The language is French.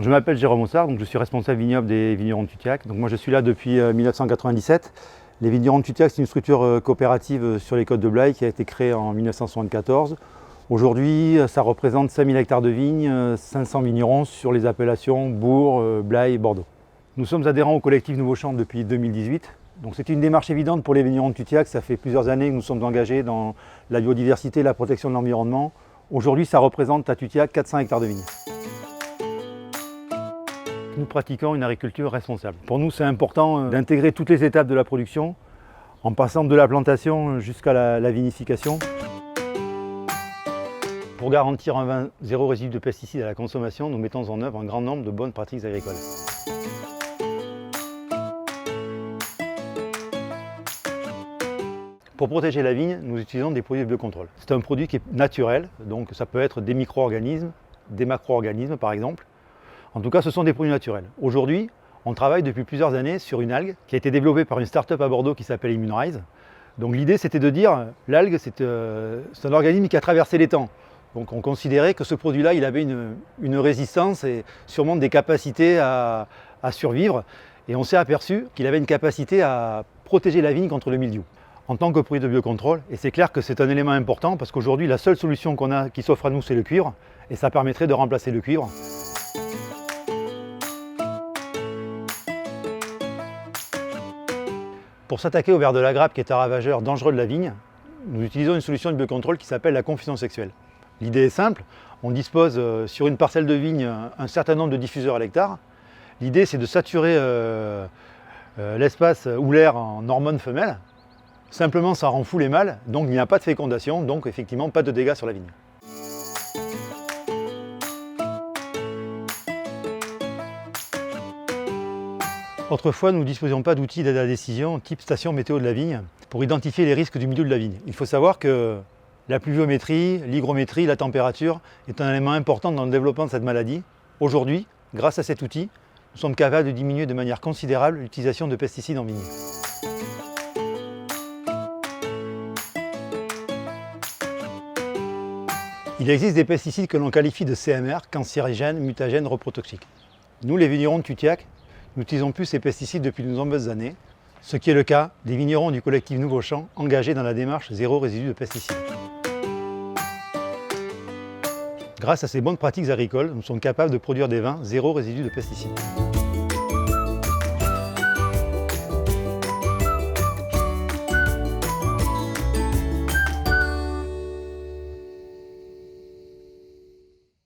Je m'appelle Jérôme Ossard, donc je suis responsable vignoble des vignerons de Tutiac. Donc moi je suis là depuis 1997. Les vignerons de Tutiac, c'est une structure coopérative sur les côtes de Blaye qui a été créée en 1974. Aujourd'hui, ça représente 5000 hectares de vignes, 500 vignerons sur les appellations Bourg, Blaye et Bordeaux. Nous sommes adhérents au collectif Nouveau Champ depuis 2018. Donc c'est une démarche évidente pour les vignerons de Tutiac. Ça fait plusieurs années que nous sommes engagés dans la biodiversité et la protection de l'environnement. Aujourd'hui, ça représente à Tutiac 400 hectares de vignes. Nous pratiquons une agriculture responsable. Pour nous, c'est important d'intégrer toutes les étapes de la production, en passant de la plantation jusqu'à la vinification. Pour garantir un vin zéro résidu de pesticides à la consommation, nous mettons en œuvre un grand nombre de bonnes pratiques agricoles. Pour protéger la vigne, nous utilisons des produits de biocontrôle. C'est un produit qui est naturel, donc ça peut être des micro-organismes, des macro-organismes par exemple. En tout cas, ce sont des produits naturels. Aujourd'hui, on travaille depuis plusieurs années sur une algue qui a été développée par une start-up à Bordeaux qui s'appelle Immunrise. Donc l'idée, c'était de dire, l'algue, c'est un organisme qui a traversé les temps. Donc on considérait que ce produit-là, il avait une résistance et sûrement des capacités à survivre. Et on s'est aperçu qu'il avait une capacité à protéger la vigne contre le mildiou. En tant que produit de biocontrôle, et c'est clair que c'est un élément important parce qu'aujourd'hui, la seule solution qu'on a qui s'offre à nous, c'est le cuivre. Et ça permettrait de remplacer le cuivre. Pour s'attaquer au ver de la grappe, qui est un ravageur dangereux de la vigne, nous utilisons une solution de biocontrôle qui s'appelle la confusion sexuelle. L'idée est simple, on dispose sur une parcelle de vigne un certain nombre de diffuseurs à l'hectare. L'idée c'est de saturer l'espace ou l'air en hormones femelles. Simplement ça rend fou les mâles, donc il n'y a pas de fécondation, donc effectivement pas de dégâts sur la vigne. Autrefois, nous ne disposions pas d'outils d'aide à la décision type station météo de la vigne pour identifier les risques du milieu de la vigne. Il faut savoir que la pluviométrie, l'hygrométrie, la température est un élément important dans le développement de cette maladie. Aujourd'hui, grâce à cet outil, nous sommes capables de diminuer de manière considérable l'utilisation de pesticides en vigne. Il existe des pesticides que l'on qualifie de CMR, cancérigènes, mutagènes, reprotoxiques. Nous, les vignerons de Tutiac, nous n'utilisons plus ces pesticides depuis de nombreuses années, ce qui est le cas des vignerons du collectif Nouveau Champ engagés dans la démarche zéro résidu de pesticides. Grâce à ces bonnes pratiques agricoles, nous sommes capables de produire des vins zéro résidu de pesticides.